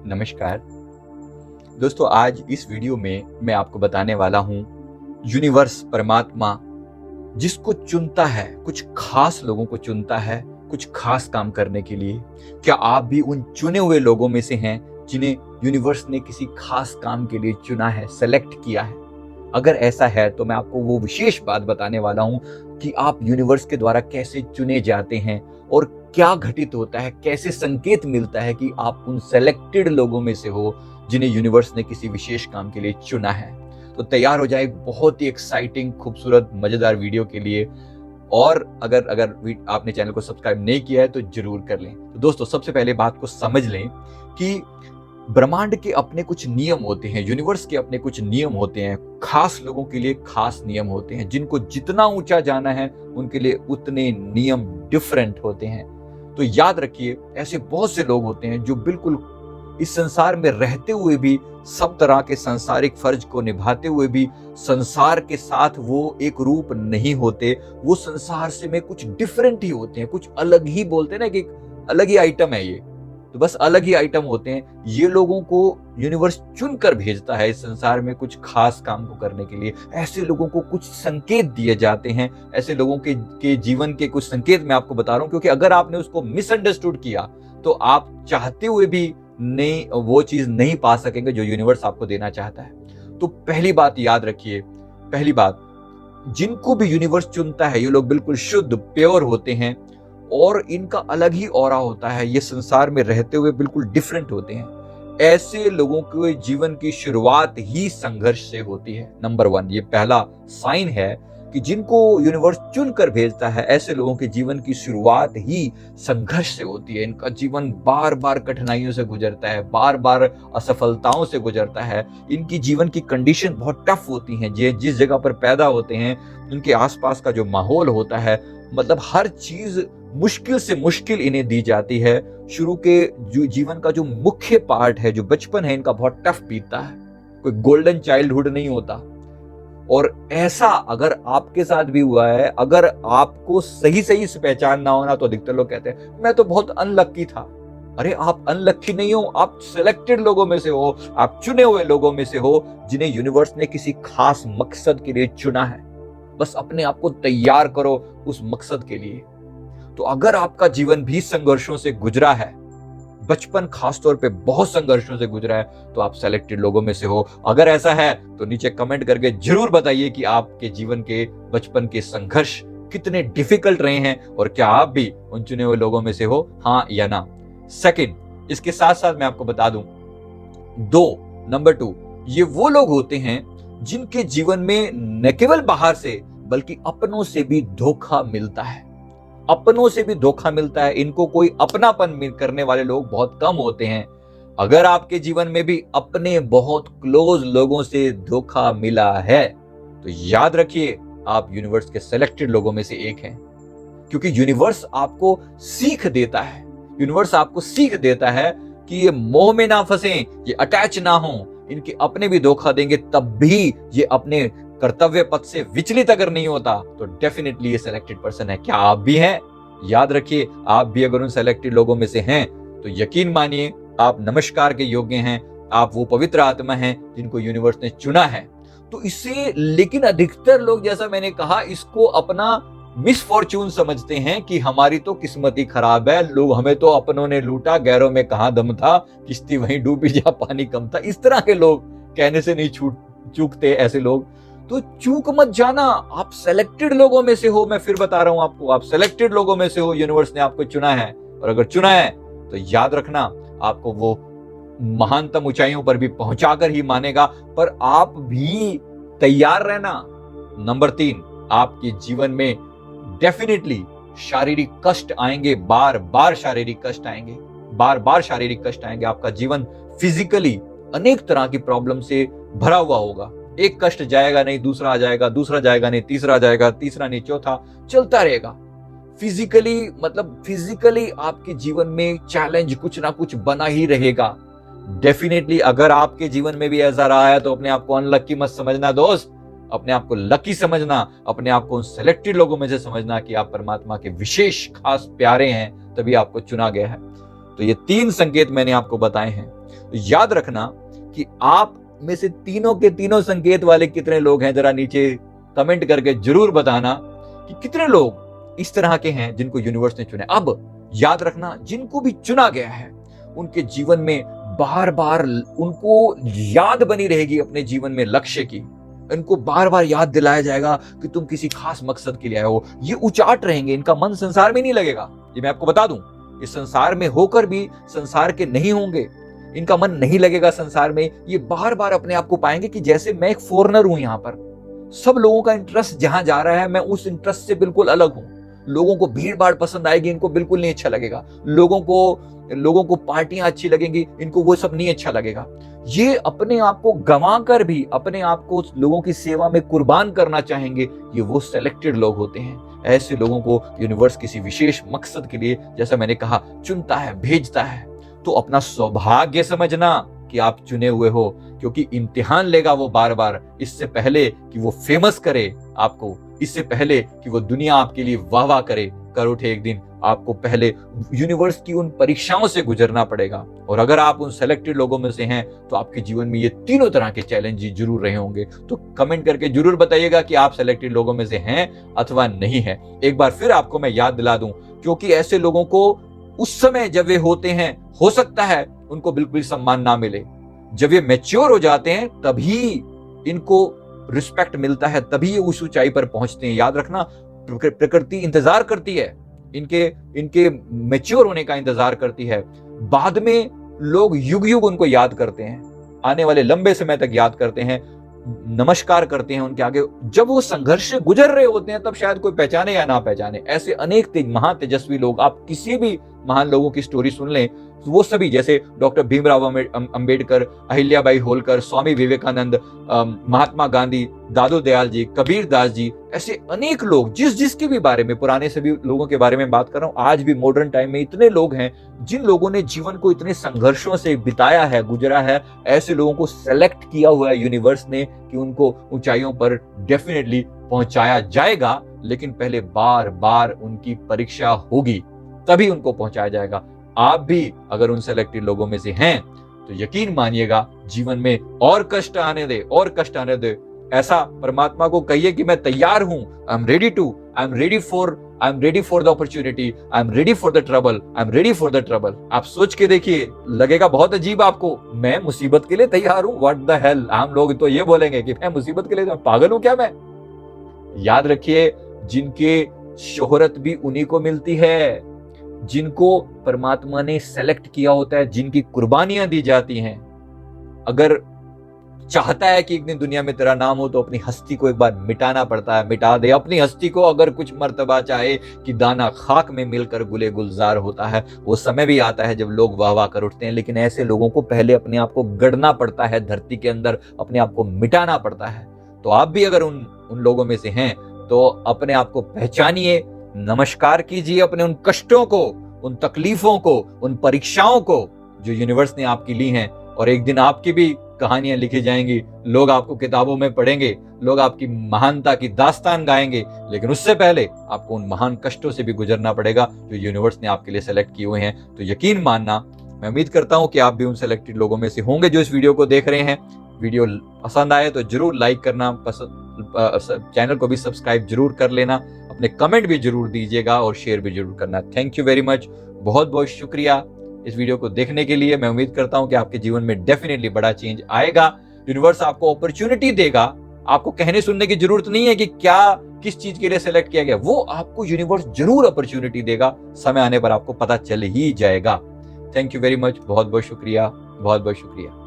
नमस्कार दोस्तों, आज इस वीडियो में मैं आपको बताने वाला हूं यूनिवर्स परमात्मा जिसको चुनता है, कुछ खास लोगों को चुनता है कुछ खास काम करने के लिए। क्या आप भी उन चुने हुए लोगों में से हैं जिन्हें यूनिवर्स ने किसी खास काम के लिए चुना है, सेलेक्ट किया है? अगर ऐसा है तो मैं आपको वो विशेष बात बताने वाला हूं कि आप यूनिवर्स के द्वारा कैसे चुने जाते हैं और क्या घटित होता है, कैसे संकेत मिलता है कि आप उन सेलेक्टेड लोगों में से हो जिन्हें यूनिवर्स ने किसी विशेष काम के लिए चुना है। तो तैयार हो जाए बहुत ही एक्साइटिंग, खूबसूरत, मजेदार वीडियो के लिए। और अगर अगर आपने चैनल को सब्सक्राइब नहीं किया है तो जरूर कर लें। तो दोस्तों, सबसे पहले बात को समझ लें कि ब्रह्मांड के अपने कुछ नियम होते हैं, यूनिवर्स के अपने कुछ नियम होते हैं। खास लोगों के लिए खास नियम होते हैं, जिनको जितना ऊंचा जाना है उनके लिए उतने नियम डिफरेंट होते हैं। तो याद रखिए, ऐसे बहुत से लोग होते हैं जो बिल्कुल इस संसार में रहते हुए भी, सब तरह के सांसारिक फर्ज को निभाते हुए भी संसार के साथ वो एक रूप नहीं होते। वो संसार से में कुछ डिफरेंट ही होते हैं, कुछ अलग ही, बोलते हैं ना कि अलग ही आइटम है ये, तो बस अलग ही आइटम होते हैं। ये लोगों को यूनिवर्स चुनकर भेजता है इस संसार में कुछ खास काम को करने के लिए। ऐसे लोगों को कुछ संकेत दिए जाते हैं। ऐसे लोगों के जीवन के कुछ संकेत मैं आपको बता रहा हूं, क्योंकि अगर आपने उसको मिसअंडरस्टूड किया तो आप चाहते हुए भी नहीं वो चीज नहीं पा सकेंगे जो यूनिवर्स आपको देना चाहता है। तो पहली बात याद रखिए, पहली बात, जिनको भी यूनिवर्स चुनता है ये लोग बिल्कुल शुद्ध, प्योर होते हैं और इनका अलग ही ऑरा होता है। ये संसार में रहते हुए बिल्कुल डिफरेंट होते हैं। ऐसे लोगों के जीवन की शुरुआत ही संघर्ष से होती है। नंबर 1, ये पहला साइन है कि जिनको यूनिवर्स चुनकर भेजता है, ऐसे लोगों के जीवन की शुरुआत ही संघर्ष से होती है। इनका जीवन बार बार कठिनाइयों से गुजरता है, बार बार असफलताओं से गुजरता है। इनकी जीवन की कंडीशन बहुत टफ होती हैं। जिस जगह पर पैदा होते हैं, उनके आसपास का जो माहौल होता है, मतलब हर चीज मुश्किल से मुश्किल इन्हें दी जाती है। शुरू के जो जीवन का जो मुख्य पार्ट है, जो बचपन है, इनका बहुत टफ बीतता है। कोई गोल्डन चाइल्डहुड नहीं होता। और ऐसा अगर आपके साथ भी हुआ है, अगर आपको सही सही से पहचान ना होना, तो अधिकतर लोग कहते हैं मैं तो बहुत अनलक्की था। अरे आप अनलक्की नहीं हो, आप सिलेक्टेड लोगों में से हो, आप चुने हुए लोगों में से हो जिन्हें यूनिवर्स ने किसी खास मकसद के लिए चुना है। बस अपने आप को तैयार करो उस मकसद के लिए। तो अगर आपका जीवन भी संघर्षों से गुजरा है, बचपन खासतौर पे बहुत संघर्षों से गुजरा है, तो आप सेलेक्टेड लोगों में से हो। अगर ऐसा है तो नीचे कमेंट करके जरूर बताइए कि आपके जीवन के बचपन के संघर्ष कितने डिफिकल्ट रहे हैं और क्या आप भी उन चुने हुए लोगों में से हो, हाँ या ना। सेकंड, इसके साथ साथ मैं आपको बता दूं, नंबर 2, ये वो लोग होते हैं जिनके जीवन में न केवल बाहर से बल्कि अपनों से भी धोखा मिलता है। अपनों से भी धोखा मिलता है। इनको कोई अपनापन करने वाले लोग बहुत कम होते हैं। अगर आपके जीवन में भी अपने बहुत क्लोज लोगों से धोखा मिला है तो याद रखिए, आप यूनिवर्स के सेलेक्टेड लोगों में से एक हैं। क्योंकि यूनिवर्स आपको सीख देता है, यूनिवर्स आपको सीख देता है कि ये मोह में ना फंसे, ये अटैच ना हो, इनके अपने भी धोखा देंगे तब भी ये अपने कर्तव्य पथ से विचलित अगर नहीं होता तो डेफिनेटली ये सिलेक्टेड पर्सन है। क्या आप भी हैं? याद रखिए, आप भी अगर उन सिलेक्टेड लोगों में से हैं तो यकीन मानिए आप नमस्कार के योग्य हैं। आप वो पवित्र आत्मा हैं जिनको यूनिवर्स ने चुना है। तो इससे, लेकिन अधिकतर लोग, जैसा मैंने कहा, इसको अपना मिसफॉर्चून समझते हैं कि हमारी तो किस्मत ही खराब है, लोग, हमें तो अपनों ने लूटा, गैरों में कहां दम था, किश्ती वहीं डूबी जहां पानी कम था। इस तरह के लोग कहने से नहीं चूकते ऐसे लोग। तो चूक मत जाना, आप सेलेक्टेड लोगों में से हो। मैं फिर बता रहा हूं आपको, आप सेलेक्टेड लोगों में से हो। यूनिवर्स ने आपको चुना है, और अगर चुना है तो याद रखना, आपको वो महानतम ऊंचाइयों पर भी पहुंचाकर ही मानेगा। पर आप भी तैयार रहना। नंबर 3, आपके जीवन में डेफिनेटली शारीरिक कष्ट आएंगे, बार बार शारीरिक कष्ट आएंगे, बार बार शारीरिक कष्ट आएंगे। आपका जीवन फिजिकली अनेक तरह की प्रॉब्लम से भरा हुआ होगा। एक कष्ट जाएगा नहीं, दूसरा आ जाएगा, दूसरा जाएगा नहीं, तीसरा आ जाएगा, तीसरा नहीं, चौथा, चलता रहेगा। फिजिकली, मतलब फिजिकली आपके जीवन में चैलेंज कुछ ना कुछ बना ही रहेगा। डेफिनेटली अगर आपके जीवन में भी ऐसा रहा है तो अपने आप को अनलकी मत समझना दोस्त, अपने आप को लकी समझना, अपने आप को उन सेलेक्टेड लोगों में से समझना कि आप परमात्मा के विशेष खास प्यारे हैं, तभी आपको चुना गया है। तो ये 3 संकेत मैंने आपको बताए हैं। याद रखना कि आप में से तीनों के तीनों संकेत वाले कितने लोग हैं, जरा नीचे कमेंट करके जरूर बताना कि कितने लोग इस तरह के हैं जिनको यूनिवर्स ने चुना। अब याद रखना, जिनको भी चुना गया है उनके जीवन में बार बार उनको याद बनी रहेगी अपने जीवन में लक्ष्य की। इनको बार बार याद दिलाया जाएगा कि तुम किसी खास मकसद के लिए आए हो। ये उचाट रहेंगे, इनका मन संसार में नहीं लगेगा। ये मैं आपको बता दूं, ये संसार में होकर भी संसार के नहीं होंगे, इनका मन नहीं लगेगा संसार में। ये बार बार अपने आप को पाएंगे कि जैसे मैं एक फॉरेनर हूं यहाँ पर, सब लोगों का इंटरेस्ट जहां जा रहा है मैं उस इंटरेस्ट से बिल्कुल अलग हूं। लोगों को भीड़ भाड़ पसंद आएगी, इनको बिल्कुल नहीं अच्छा लगेगा। लोगों को पार्टियां अच्छी लगेंगी, इनको वो सब नहीं अच्छा लगेगा। ये अपने आप को गंवा कर भी अपने आप को लोगों की सेवा में कुर्बान करना चाहेंगे। ये वो सेलेक्टेड लोग होते हैं। ऐसे लोगों को यूनिवर्स किसी विशेष मकसद के लिए, जैसा मैंने कहा, चुनता है, भेजता है। तो अपना सौभाग्य समझना कि आप चुने हुए हो, क्योंकि इम्तिहान लेगा वो बार बार। इससे पहले कि वो फेमस करे आपको, इससे पहले कि वो दुनिया आपके लिए वाह वाह करे, कर उठे एक दिन, आपको पहले यूनिवर्स की उन परीक्षाओं से गुजरना पड़ेगा। और अगर आप उन सेलेक्टेड लोगों में से हैं तो आपके जीवन में ये तीनों तरह के चैलेंज जरूर रहे होंगे। तो कमेंट करके जरूर बताइएगा कि आप सेलेक्टेड लोगों में से हैं अथवा नहीं है। एक बार फिर आपको मैं याद दिला दूं, क्योंकि ऐसे लोगों को उस समय जब वे होते हैं, हो सकता है उनको बिल्कुल सम्मान ना मिले। जब ये मैच्योर हो जाते हैं तभी इनको रिस्पेक्ट मिलता है, तभी ये उस ऊंचाई पर पहुंचते हैं। याद रखना, प्रकृति इंतजार करती है, इनके मैच्योर होने का इंतजार करती है। बाद में लोग युग युग उनको याद करते हैं, आने वाले लंबे समय तक याद करते हैं, नमस्कार करते हैं उनके आगे। जब वो संघर्ष से गुजर रहे होते हैं तब शायद कोई पहचाने या ना पहचाने। ऐसे अनेक महान तेजस्वी लोग, आप किसी भी महान लोगों की स्टोरी सुन लें, वो सभी, जैसे डॉक्टर भीमराव अंबेडकर, अहिल्याबाई होलकर, स्वामी विवेकानंद, महात्मा गांधी, दादू दयाल जी, कबीर दास जी, ऐसे अनेक लोग, जिसके भी बारे में, पुराने सभी लोगों के बारे में बात कर रहा हूं। आज भी मॉडर्न टाइम में इतने लोग हैं जिन लोगों ने जीवन को इतने संघर्षों से बिताया है, गुजरा है। ऐसे लोगों को सेलेक्ट किया हुआ है यूनिवर्स ने कि उनको ऊंचाइयों पर डेफिनेटली पहुंचाया जाएगा, लेकिन पहले बार बार उनकी परीक्षा होगी, तभी उनको पहुंचाया जाएगा। आप भी अगर उन सेलेक्टेड लोगों में से हैं तो यकीन मानिएगा, जीवन में और कष्ट आने दे, और कष्ट आने दे। ऐसा परमात्मा को कहिए कि मैं तैयार हूं, I am ready for the opportunity, I am ready for the trouble. आप सोच के देखिए, लगेगा बहुत अजीब आपको, मैं मुसीबत के लिए तैयार हूं, व्हाट द हेल। हम लोग तो ये बोलेंगे कि मैं मुसीबत के लिए, मैं पागल हूं क्या मैं। याद रखिए, जिनके शोहरत भी उन्हीं को मिलती है, जिनको परमात्मा ने सेलेक्ट किया होता है, जिनकी कुर्बानियां दी जाती हैं। अगर चाहता है कि एक दिन दुनिया में तेरा नाम हो तो अपनी हस्ती को एक बार मिटाना पड़ता है। मिटा दे अपनी हस्ती को। अगर कुछ मर्तबा चाहे कि दाना खाक में मिलकर गुले गुलजार होता है, वो समय भी आता है जब लोग वाह वाह कर उठते हैं। लेकिन ऐसे लोगों को पहले अपने आप को गढ़ना पड़ता है, धरती के अंदर अपने आप को मिटाना पड़ता है। तो आप भी अगर उन लोगों में से हैं तो अपने आप को पहचानिए, नमस्कार कीजिए अपने उन कष्टों को, उन तकलीफों को, उन परीक्षाओं को जो यूनिवर्स ने आपकी ली हैं। और एक दिन आपकी भी कहानियां लिखी जाएंगी, लोग आपको किताबों में पढ़ेंगे, लोग आपकी महानता की दास्तान गाएंगे। लेकिन उससे पहले आपको उन महान कष्टों से भी गुजरना पड़ेगा जो यूनिवर्स ने आपके लिए सेलेक्ट किए हुए हैं। तो यकीन मानना, मैं उम्मीद करता हूं कि आप भी उन सेलेक्टेड लोगों में से होंगे जो इस वीडियो को देख रहे हैं। वीडियो पसंद आए तो जरूर लाइक करना, चैनल को भी सब्सक्राइब जरूर कर लेना, अपने कमेंट भी जरूर दीजिएगा और शेयर भी जरूर करना। थैंक यू वेरी मच, बहुत बहुत शुक्रिया इस वीडियो को देखने के लिए। मैं उम्मीद करता हूं कि आपके जीवन में डेफिनेटली बड़ा चेंज आएगा। यूनिवर्स आपको अपॉर्चुनिटी देगा। आपको कहने सुनने की जरूरत नहीं है कि क्या किस चीज के लिए सेलेक्ट किया गया, वो आपको यूनिवर्स जरूर अपॉर्चुनिटी देगा। समय आने पर आपको पता चल ही जाएगा। थैंक यू वेरी मच, बहुत बहुत शुक्रिया, बहुत बहुत शुक्रिया।